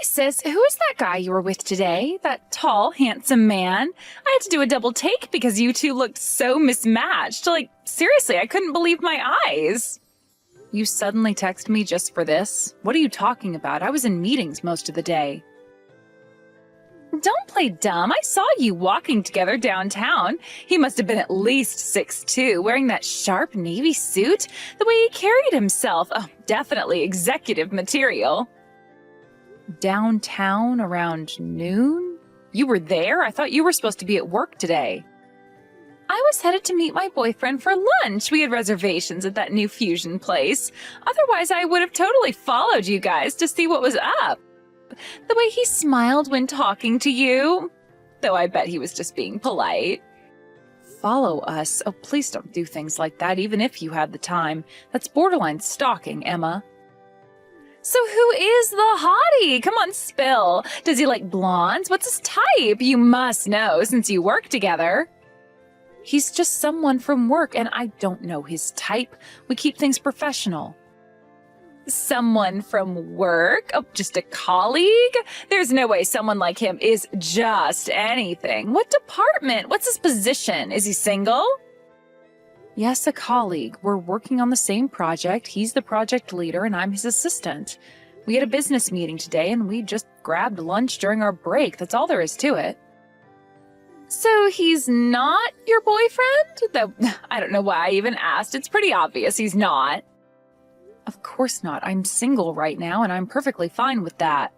sis, who is that guy you were with today? That tall, handsome man? I had to do a double take because you two looked so mismatched. Like, seriously, I couldn't believe my eyes. You suddenly text me just for this? What are you talking about? I was in meetings most of the day. Don't play dumb. I saw you walking together downtown. He must have been at least 6'2", wearing that sharp navy suit. The way he carried himself. Oh, definitely executive material. Downtown around noon? You were there? I thought you were supposed to be at work today. I was headed to meet my boyfriend for lunch. We had reservations at that new fusion place. Otherwise, I would have totally followed you guys to see what was up. The way he smiled when talking to you. Though I bet he was just being polite. Follow us? Oh, please don't do things like that, even if you had the time. That's borderline stalking, Emma. So who is the hottie? Come on, spill. Does he like blondes? What's his type? You must know, since you work together. He's just someone from work, and I don't know his type. We keep things professional. Someone from work? Oh, just a colleague? There's no way someone like him is just anything. What department? What's his position? Is he single? Yes, a colleague. We're working on the same project. He's the project leader, and I'm his assistant. We had a business meeting today, and we just grabbed lunch during our break. That's all there is to it. So he's not your boyfriend? Though I don't know why I even asked. It's pretty obvious he's not. Of course not. I'm single right now, and I'm perfectly fine with that.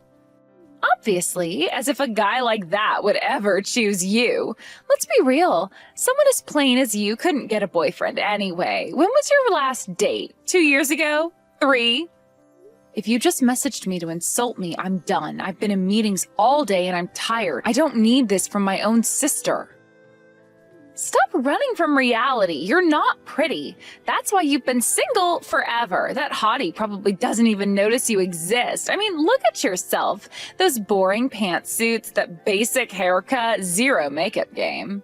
Obviously, as if a guy like that would ever choose you. Let's be real. Someone as plain as you couldn't get a boyfriend anyway. When was your last date? 2 years ago? 3? If you just messaged me to insult me, I'm done. I've been in meetings all day and I'm tired. I don't need this from my own sister. Stop running from reality. You're not pretty. That's why you've been single forever. That hottie probably doesn't even notice you exist. I mean, look at yourself. Those boring pantsuits, that basic haircut, zero makeup game.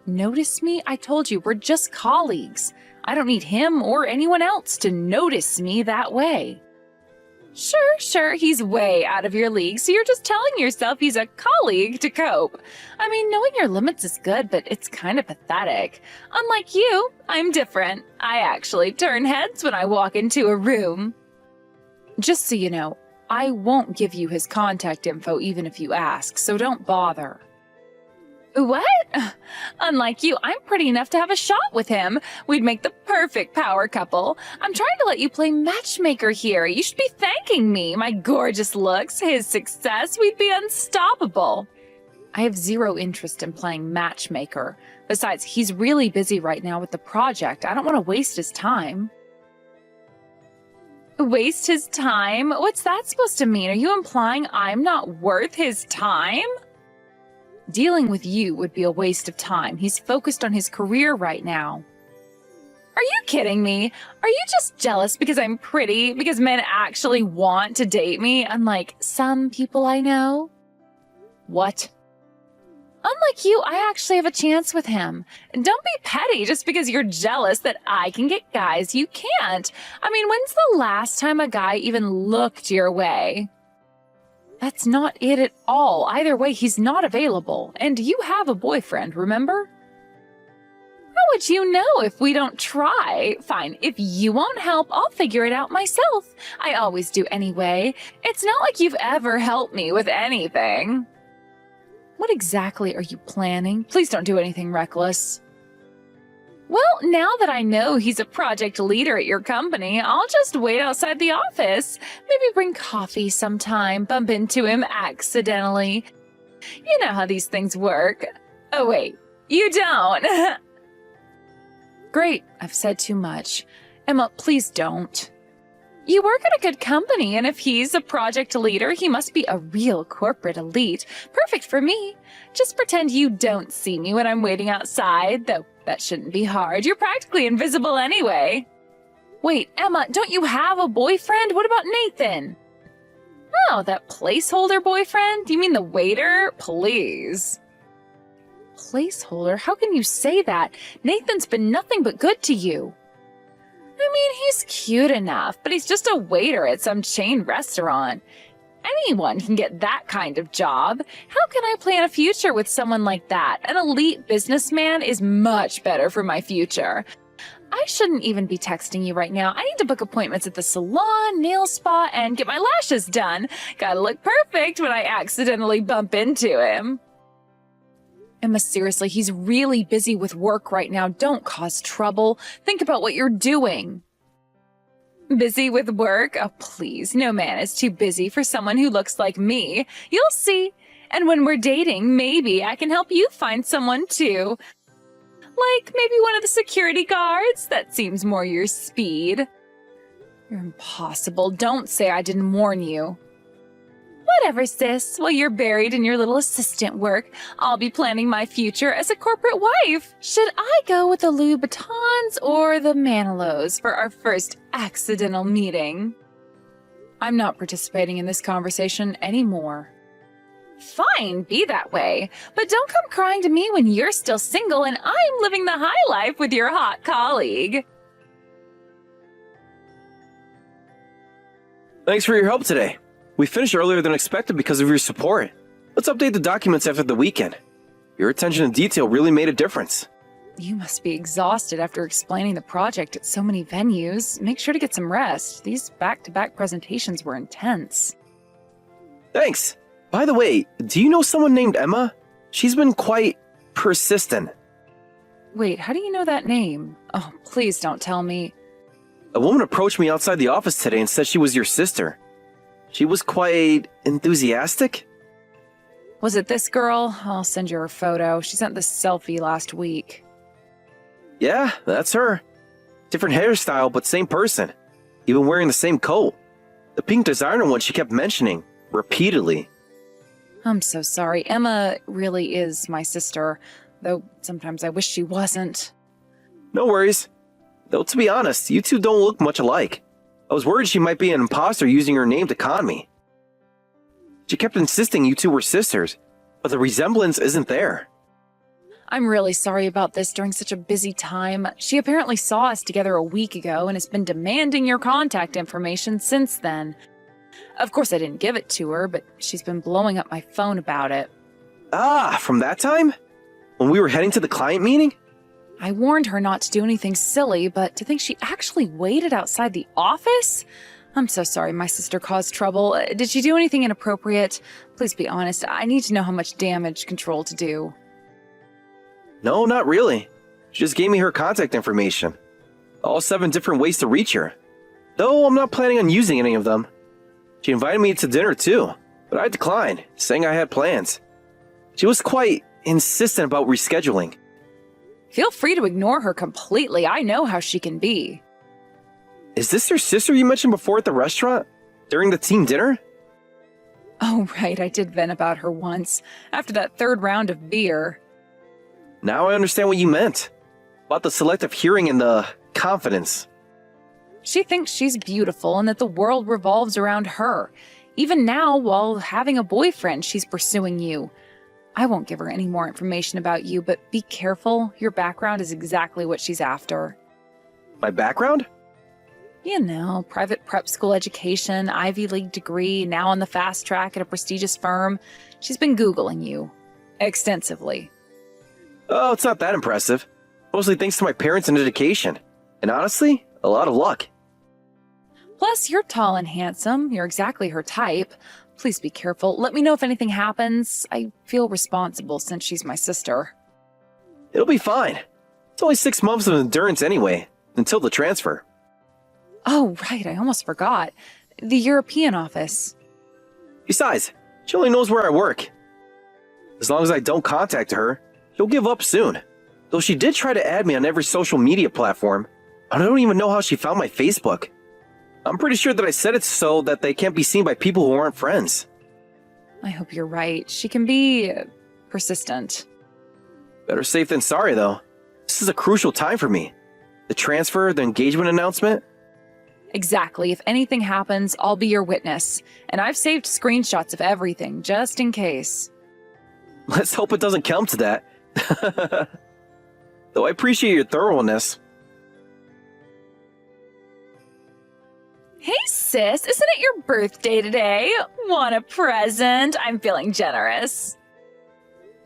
Notice me? I told you, we're just colleagues. I don't need him or anyone else to notice me that way. Sure, he's way out of your league, so you're just telling yourself he's a colleague to cope. I mean, knowing your limits is good, but it's kind of pathetic. Unlike you, I'm different. I actually turn heads when I walk into a room. Just so you know, I won't give you his contact info even if you ask, so don't bother. What? Unlike you, I'm pretty enough to have a shot with him. We'd make the perfect power couple. I'm trying to let you play matchmaker here. You should be thanking me. My gorgeous looks, his success, we'd be unstoppable. I have zero interest in playing matchmaker. Besides, he's really busy right now with the project. I don't want to waste his time. Waste his time? What's that supposed to mean? Are you implying I'm not worth his time? Dealing with you would be a waste of time. He's focused on his career right now. Are you kidding me? Are you just jealous because I'm pretty? Because men actually want to date me, unlike some people I know? What? Unlike you, I actually have a chance with him. Don't be petty just because you're jealous that I can get guys you can't. I mean, when's the last time a guy even looked your way? That's not it at all. Either way, he's not available. And you have a boyfriend, remember? How would you know if we don't try? Fine, if you won't help, I'll figure it out myself. I always do anyway. It's not like you've ever helped me with anything. What exactly are you planning? Please don't do anything reckless. Well, now that I know he's a project leader at your company, I'll just wait outside the office. Maybe bring coffee sometime, bump into him accidentally. You know how these things work. Oh, wait, you don't. Great, I've said too much. Emma, please don't. You work at a good company, and if he's a project leader, he must be a real corporate elite. Perfect for me. Just pretend you don't see me when I'm waiting outside, though that shouldn't be hard. You're practically invisible anyway. Wait, Emma, don't you have a boyfriend? What about Nathan? Oh, that placeholder boyfriend? You mean the waiter? Please. Placeholder? How can you say that? Nathan's been nothing but good to you. I mean, he's cute enough, but he's just a waiter at some chain restaurant. Anyone can get that kind of job. How can I plan a future with someone like that? An elite businessman is much better for my future. I shouldn't even be texting you right now. I need to book appointments at the salon, nail spa, and get my lashes done. Gotta look perfect when I accidentally bump into him. Emma, seriously, he's really busy with work right now. Don't cause trouble. Think about what you're doing. Busy with work? Oh, please. No man is too busy for someone who looks like me. You'll see. And when we're dating, maybe I can help you find someone too. Like maybe one of the security guards? That seems more your speed. You're impossible. Don't say I didn't warn you. Whatever, sis. While you're buried in your little assistant work, I'll be planning my future as a corporate wife. Should I go with the Louboutins or the Manilows for our first accidental meeting? I'm not participating in this conversation anymore. Fine, be that way. But don't come crying to me when you're still single and I'm living the high life with your hot colleague. Thanks for your help today. We finished earlier than expected because of your support. Let's update the documents after the weekend. Your attention to detail really made a difference. You must be exhausted after explaining the project at so many venues. Make sure to get some rest. These back-to-back presentations were intense. Thanks. By the way, do you know someone named Emma? She's been quite persistent. Wait, how do you know that name? Oh, please don't tell me. A woman approached me outside the office today and said she was your sister. She was quite enthusiastic. Was it this girl? I'll send you her photo. She sent this selfie last week. Yeah, that's her. Different hairstyle, but same person. Even wearing the same coat. The pink designer one she kept mentioning, repeatedly. I'm so sorry. Emma really is my sister, though sometimes I wish she wasn't. No worries. Though to be honest, you two don't look much alike. I was worried she might be an imposter using her name to con me. She kept insisting you two were sisters, but the resemblance isn't there. I'm really sorry about this during such a busy time. She apparently saw us together a week ago and has been demanding your contact information since then. Of course, I didn't give it to her, but she's been blowing up my phone about it. Ah, from that time? When we were heading to the client meeting? I warned her not to do anything silly, but to think she actually waited outside the office? I'm so sorry my sister caused trouble. Did she do anything inappropriate? Please be honest. I need to know how much damage control to do. No, not really. She just gave me her contact information. All 7 different ways to reach her. Though I'm not planning on using any of them. She invited me to dinner too, but I declined, saying I had plans. She was quite insistent about rescheduling. Feel free to ignore her completely. I know how she can be. Is this your sister you mentioned before at the restaurant? During the team dinner? Oh, right. I did vent about her once, after that 3rd round of beer. Now I understand what you meant. About the selective hearing and the confidence. She thinks she's beautiful and that the world revolves around her. Even now, while having a boyfriend, she's pursuing you. I won't give her any more information about you, but be careful. Your background is exactly what she's after. My background? You know, private prep school education, Ivy League degree, now on the fast track at a prestigious firm. She's been Googling you. Extensively. Oh, it's not that impressive. Mostly thanks to my parents and education. And honestly, a lot of luck. Plus, you're tall and handsome. You're exactly her type. Please be careful. Let me know if anything happens. I feel responsible since she's my sister. It'll be fine. It's only 6 months of endurance anyway, until the transfer. Oh, right. I almost forgot. The European office. Besides, she only knows where I work. As long as I don't contact her, she'll give up soon. Though she did try to add me on every social media platform. I don't even know how she found my Facebook. I'm pretty sure that I set it so that they can't be seen by people who aren't friends. I hope you're right. She can be persistent. Better safe than sorry, though. This is a crucial time for me. The transfer, the engagement announcement. Exactly. If anything happens, I'll be your witness. And I've saved screenshots of everything, just in case. Let's hope it doesn't come to that. Though I appreciate your thoroughness. Hey sis, isn't it your birthday today? Want a present? I'm feeling generous.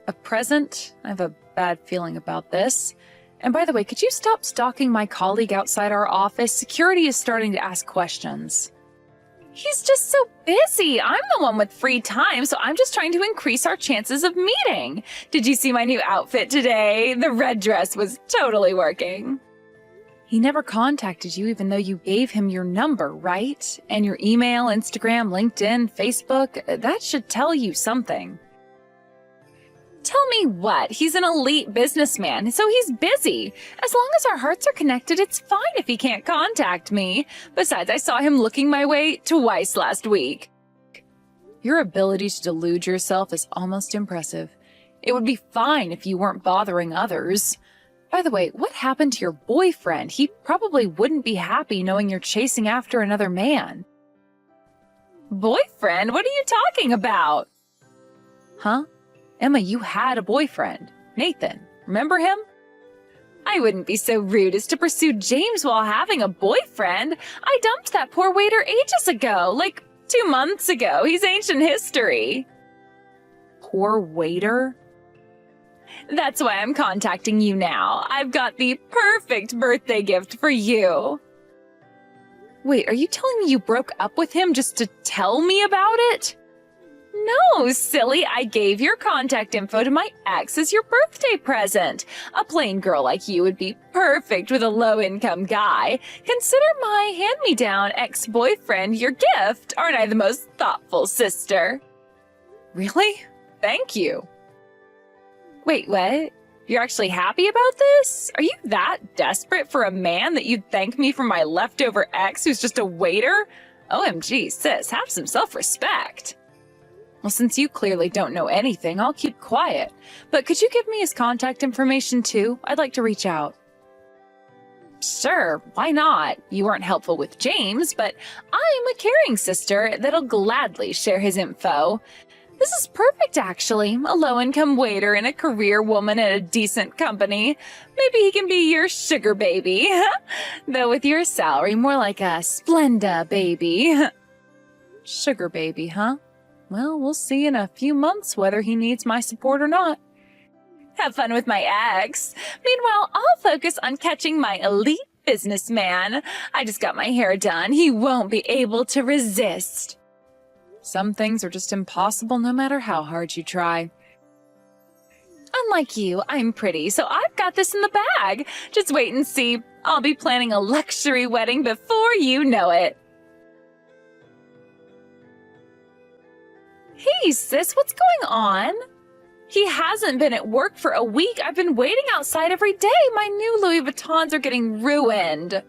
A present? I have a bad feeling about this. And by the way, could you stop stalking my colleague outside our office? Security is starting to ask questions. He's just so busy. I'm the one with free time, so I'm just trying to increase our chances of meeting. Did you see my new outfit today? The red dress was totally working. He never contacted you even though you gave him your number, right? And your email, Instagram, LinkedIn, Facebook, that should tell you something. Tell me what? He's an elite businessman, so he's busy. As long as our hearts are connected, it's fine if he can't contact me. Besides, I saw him looking my way twice last week. Your ability to delude yourself is almost impressive. It would be fine if you weren't bothering others. By the way, what happened to your boyfriend? He probably wouldn't be happy knowing you're chasing after another man. Boyfriend? What are you talking about? Huh? Emma, you had a boyfriend. Nathan. Remember him? I wouldn't be so rude as to pursue James while having a boyfriend. I dumped that poor waiter ages ago, like 2 months ago. He's ancient history. Poor waiter? That's why I'm contacting you now. I've got the perfect birthday gift for you. Wait, are you telling me you broke up with him just to tell me about it? No, silly. I gave your contact info to my ex as your birthday present. A plain girl like you would be perfect with a low-income guy. Consider my hand-me-down ex-boyfriend your gift. Aren't I the most thoughtful sister? Really? Thank you. Wait, what? You're actually happy about this? Are you that desperate for a man that you'd thank me for my leftover ex who's just a waiter? OMG, sis, have some self-respect. Well, since you clearly don't know anything, I'll keep quiet. But could you give me his contact information too? I'd like to reach out. Sure, why not? You weren't helpful with James, but I'm a caring sister that'll gladly share his info. This is perfect, actually. A low-income waiter and a career woman at a decent company. Maybe he can be your sugar baby. Though with your salary, more like a Splenda baby. Sugar baby, huh? Well, we'll see in a few months whether he needs my support or not. Have fun with my ex. Meanwhile, I'll focus on catching my elite businessman. I just got my hair done. He won't be able to resist. Some things are just impossible no matter how hard you try. Unlike you, I'm pretty, so I've got this in the bag. Just wait and see. I'll be planning a luxury wedding before you know it. Hey, sis, what's going on? He hasn't been at work for a week. I've been waiting outside every day. My new Louis Vuittons are getting ruined.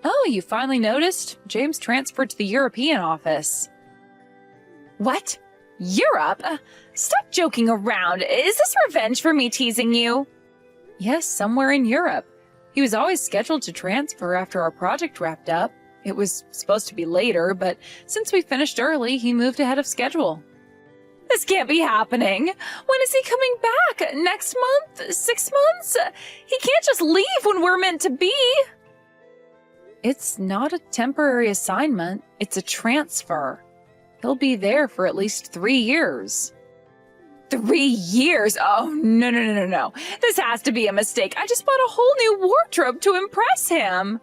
Oh, you finally noticed? James transferred to the European office. What? Europe? Stop joking around. Is this revenge for me teasing you? Yes, somewhere in Europe. He was always scheduled to transfer after our project wrapped up. It was supposed to be later, but since we finished early, he moved ahead of schedule. This can't be happening. When is he coming back? Next month? 6 months? He can't just leave when we're meant to be. It's not a temporary assignment. It's a transfer. He'll be there for at least 3 years. 3 years? Oh, no. This has to be a mistake. I just bought a whole new wardrobe to impress him.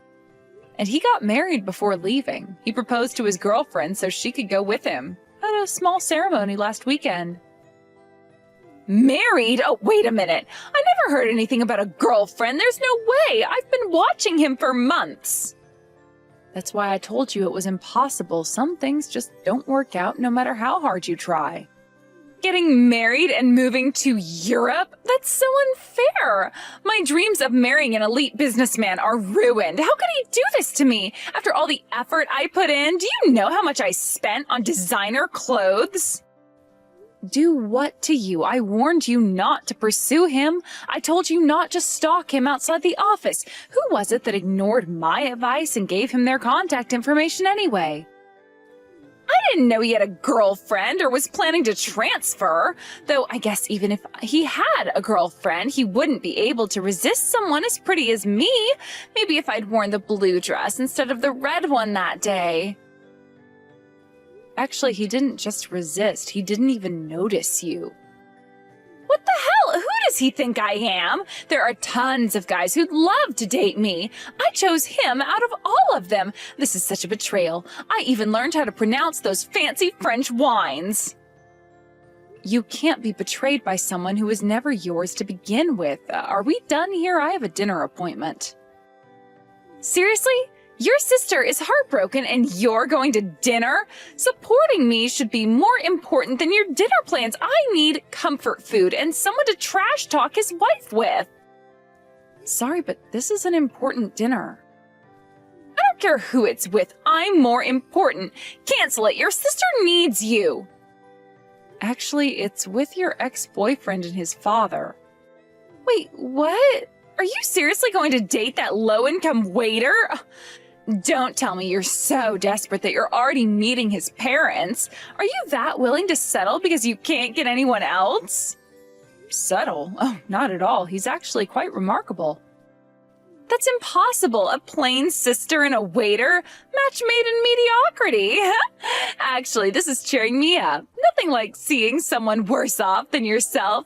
And he got married before leaving. He proposed to his girlfriend so she could go with him. Had a small ceremony last weekend. Married? Oh, wait a minute. I never heard anything about a girlfriend. There's no way. I've been watching him for months. That's why I told you it was impossible. Some things just don't work out no matter how hard you try. Getting married and moving to Europe? That's so unfair. My dreams of marrying an elite businessman are ruined. How could he do this to me? After all the effort I put in, do you know how much I spent on designer clothes? Do what to you? I warned you not to pursue him. I told you not to stalk him outside the office. Who was it that ignored my advice and gave him their contact information anyway? didn't know he had a girlfriend or was planning to transfer. Though I guess even if he had a girlfriend, he wouldn't be able to resist someone as pretty as me. Maybe if I'd worn the blue dress instead of the red one that day. Actually, he didn't just resist. He didn't even notice you. What the hell? Who does he think I am? There are tons of guys who'd love to date me. I chose him out of all of them. This is such a betrayal. I even learned how to pronounce those fancy French wines. You can't be betrayed by someone who was never yours to begin with. Are we done here? I have a dinner appointment. Seriously? Your sister is heartbroken and you're going to dinner? Supporting me should be more important than your dinner plans. I need comfort food and someone to trash talk his wife with. Sorry, but this is an important dinner. I don't care who it's with. I'm more important. Cancel it. Your sister needs you. Actually, it's with your ex-boyfriend and his father. Wait, what? Are you seriously going to date that low-income waiter? Don't tell me you're so desperate that you're already meeting his parents. Are you that willing to settle because you can't get anyone else? Settle? Oh, not at all. He's actually quite remarkable. That's impossible. A plain sister and a waiter? Match made in mediocrity. Actually, this is cheering me up. Nothing like seeing someone worse off than yourself.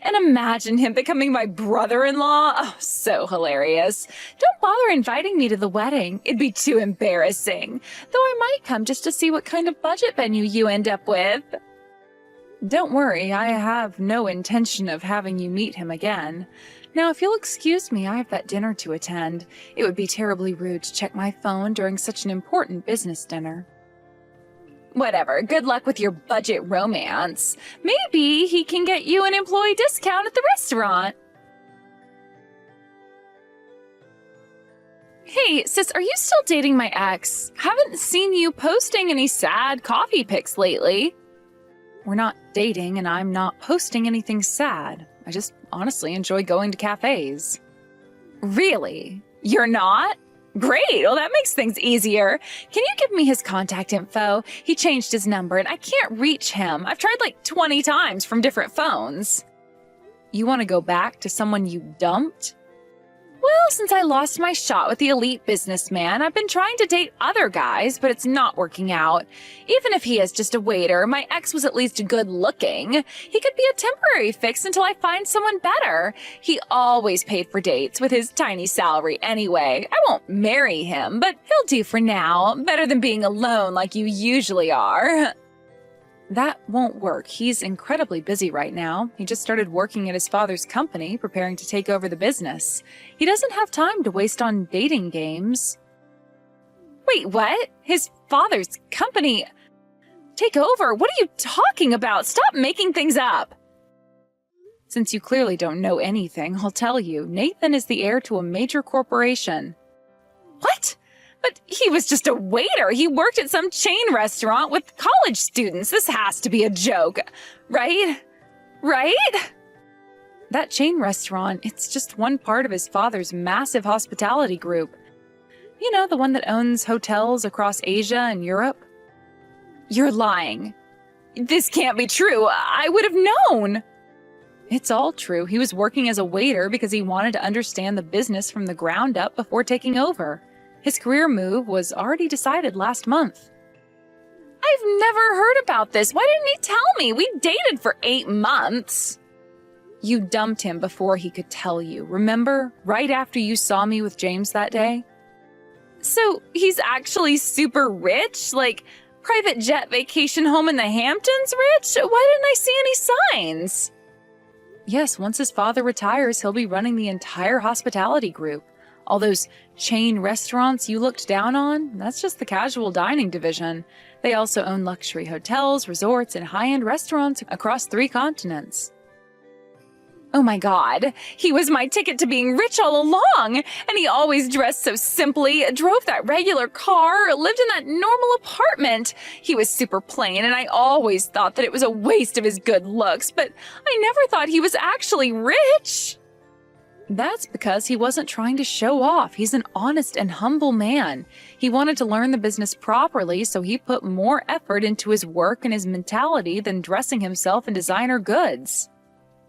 And imagine him becoming my brother-in-law. Oh, so hilarious. Don't bother inviting me to the wedding. It'd be too embarrassing. Though I might come just to see what kind of budget venue you end up with. Don't worry, I have no intention of having you meet him again. Now, if you'll excuse me, I have that dinner to attend. It would be terribly rude to check my phone during such an important business dinner. Whatever, good luck with your budget romance. Maybe he can get you an employee discount at the restaurant. Hey, sis, are you still dating my ex? Haven't seen you posting any sad coffee pics lately. We're not dating, and I'm not posting anything sad. I just honestly enjoy going to cafes. Really? You're not? Great, well that makes things easier. Can you give me his contact info? He changed his number and I can't reach him. I've tried like 20 times from different phones. You want to go back to someone you dumped? Well, since I lost my shot with the elite businessman, I've been trying to date other guys, but it's not working out. Even if he is just a waiter, my ex was at least good looking. He could be a temporary fix until I find someone better. He always paid for dates with his tiny salary anyway. I won't marry him, but he'll do for now. Better than being alone like you usually are. That won't work. He's incredibly busy right now. He just started working at his father's company, preparing to take over the business. He doesn't have time to waste on dating games. Wait, what? His father's company? Take over? What are you talking about? Stop making things up. Since you clearly don't know anything, I'll tell you. Nathan is the heir to a major corporation. What? But he was just a waiter. He worked at some chain restaurant with college students. This has to be a joke, right? Right? That chain restaurant, it's just one part of his father's massive hospitality group. You know, the one that owns hotels across Asia and Europe? You're lying. This can't be true. I would have known. It's all true. He was working as a waiter because he wanted to understand the business from the ground up before taking over. His career move was already decided last month. I've never heard about this. Why didn't he tell me? We dated for 8 months. You dumped him before he could tell you. Remember? Right after you saw me with James that day? So he's actually super rich? Like private jet vacation home in the Hamptons rich? Why didn't I see any signs? Yes, once his father retires, he'll be running the entire hospitality group. All those chain restaurants you looked down on, that's just the casual dining division. They also own luxury hotels, resorts, and high-end restaurants across 3 continents. Oh my God, he was my ticket to being rich all along, and he always dressed so simply, drove that regular car, lived in that normal apartment. He was super plain, and I always thought that it was a waste of his good looks, but I never thought he was actually rich. That's because he wasn't trying to show off. He's an honest and humble man. He wanted to learn the business properly, so he put more effort into his work and his mentality than dressing himself in designer goods.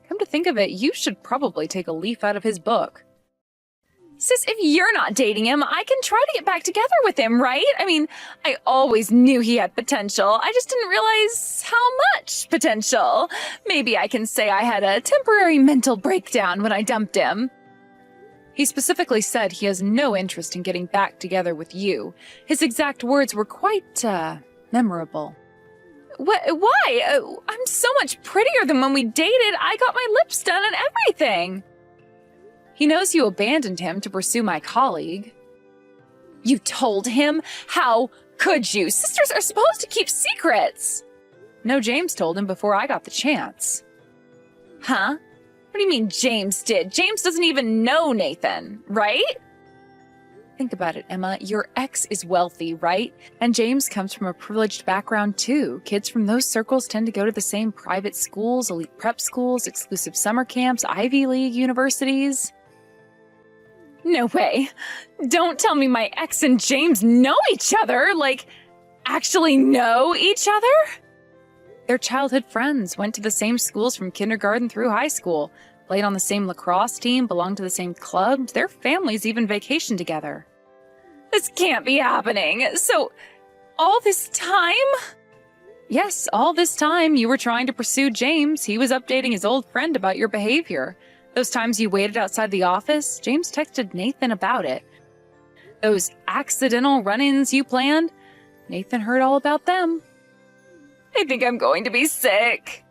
Come to think of it, you should probably take a leaf out of his book. Sis, if you're not dating him, I can try to get back together with him, right? I mean, I always knew he had potential. I just didn't realize how much potential. Maybe I can say I had a temporary mental breakdown when I dumped him. He specifically said he has no interest in getting back together with you. His exact words were quite, memorable. Why? I'm so much prettier than when we dated. I got my lips done and everything. He knows you abandoned him to pursue my colleague. You told him? How could you? Sisters are supposed to keep secrets. No, James told him before I got the chance. Huh? What do you mean James did? James doesn't even know Nathan, right? Think about it, Emma. Your ex is wealthy, right? And James comes from a privileged background too. Kids from those circles tend to go to the same private schools, elite prep schools, exclusive summer camps, Ivy League universities. No way. Don't tell me my ex and James know each other, like, actually know each other? They're childhood friends, went to the same schools from kindergarten through high school, played on the same lacrosse team, belonged to the same club, their families even vacation together. This can't be happening. So, all this time? Yes, all this time you were trying to pursue James. He was updating his old friend about your behavior. Those times you waited outside the office, James texted Nathan about it. Those accidental run-ins you planned, Nathan heard all about them. I think I'm going to be sick.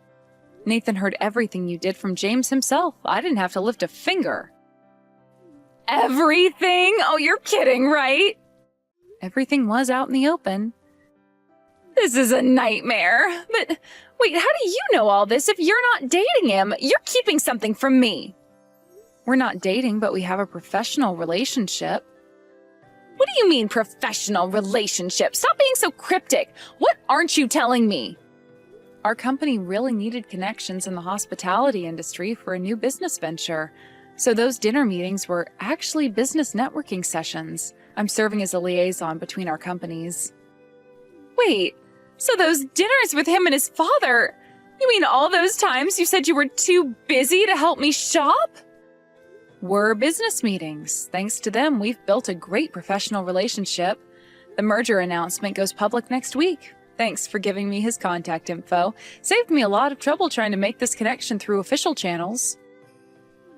Nathan heard everything you did from James himself. I didn't have to lift a finger. Everything? Oh, you're kidding, right? Everything was out in the open. This is a nightmare. But wait, how do you know all this if you're not dating him? You're keeping something from me. We're not dating, but we have a professional relationship. What do you mean, professional relationship? Stop being so cryptic. What aren't you telling me? Our company really needed connections in the hospitality industry for a new business venture. So those dinner meetings were actually business networking sessions. I'm serving as a liaison between our companies. Wait, so those dinners with him and his father, you mean all those times you said you were too busy to help me shop? Were business meetings. Thanks to them, we've built a great professional relationship. The merger announcement goes public next week. Thanks for giving me his contact info. Saved me a lot of trouble trying to make this connection through official channels.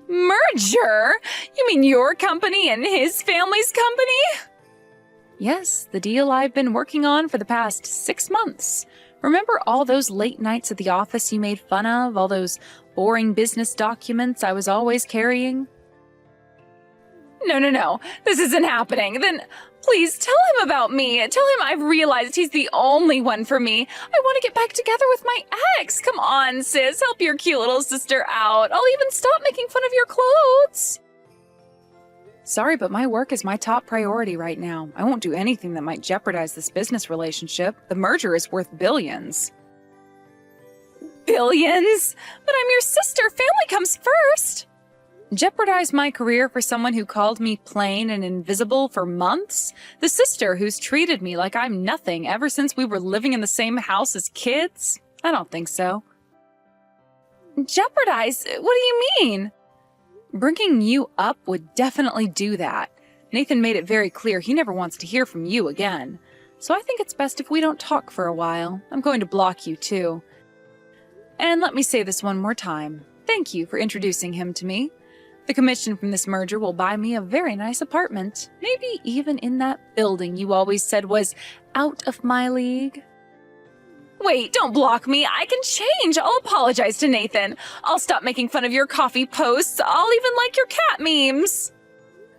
Merger? You mean your company and his family's company? Yes, the deal I've been working on for the past 6 months. Remember all those late nights at the office you made fun of? All those boring business documents I was always carrying? No. This isn't happening. Then please tell him about me. Tell him I've realized he's the only one for me. I want to get back together with my ex. Come on, sis. Help your cute little sister out. I'll even stop making fun of your clothes. Sorry, but my work is my top priority right now. I won't do anything that might jeopardize this business relationship. The merger is worth billions. Billions? But I'm your sister. Family comes first. Jeopardize my career for someone who called me plain and invisible for months? The sister who's treated me like I'm nothing ever since we were living in the same house as kids? I don't think so. Jeopardize? What do you mean? Bringing you up would definitely do that. Nathan made it very clear he never wants to hear from you again. So I think it's best if we don't talk for a while. I'm going to block you too. And let me say this one more time. Thank you for introducing him to me. The commission from this merger will buy me a very nice apartment. Maybe even in that building you always said was out of my league. Wait, don't block me. I can change. I'll apologize to Nathan. I'll stop making fun of your coffee posts. I'll even like your cat memes.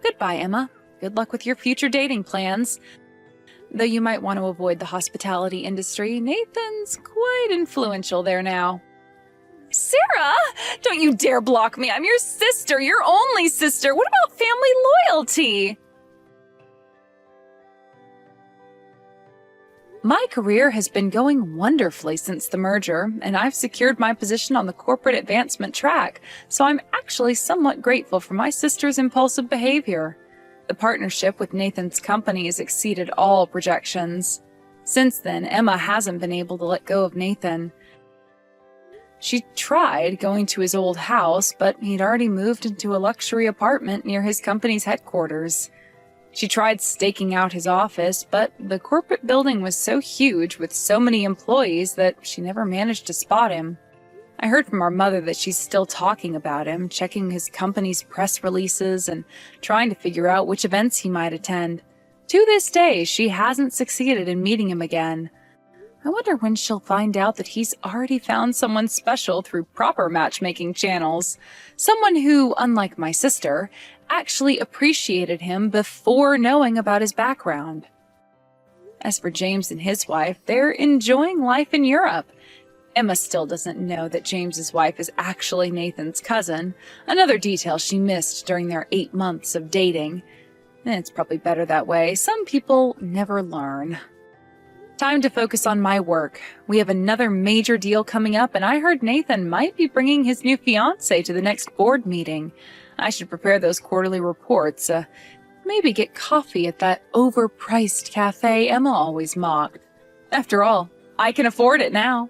Goodbye, Emma. Good luck with your future dating plans. Though you might want to avoid the hospitality industry, Nathan's quite influential there now. Sarah, don't you dare block me. I'm your sister, your only sister. What about family loyalty? My career has been going wonderfully since the merger, and I've secured my position on the corporate advancement track, so I'm actually somewhat grateful for my sister's impulsive behavior. The partnership with Nathan's company has exceeded all projections. Since then, Emma hasn't been able to let go of Nathan. She tried going to his old house, but he'd already moved into a luxury apartment near his company's headquarters. She tried staking out his office, but the corporate building was so huge with so many employees that she never managed to spot him. I heard from our mother that she's still talking about him, checking his company's press releases and trying to figure out which events he might attend. To this day, she hasn't succeeded in meeting him again. I wonder when she'll find out that he's already found someone special through proper matchmaking channels. Someone who, unlike my sister, actually appreciated him before knowing about his background. As for James and his wife, they're enjoying life in Europe. Emma still doesn't know that James's wife is actually Nathan's cousin, another detail she missed during their 8 months of dating. It's probably better that way. Some people never learn. Time to focus on my work. We have another major deal coming up, and I heard Nathan might be bringing his new fiancée to the next board meeting. I should prepare those quarterly reports. Maybe get coffee at that overpriced cafe Emma always mocked. After all, I can afford it now.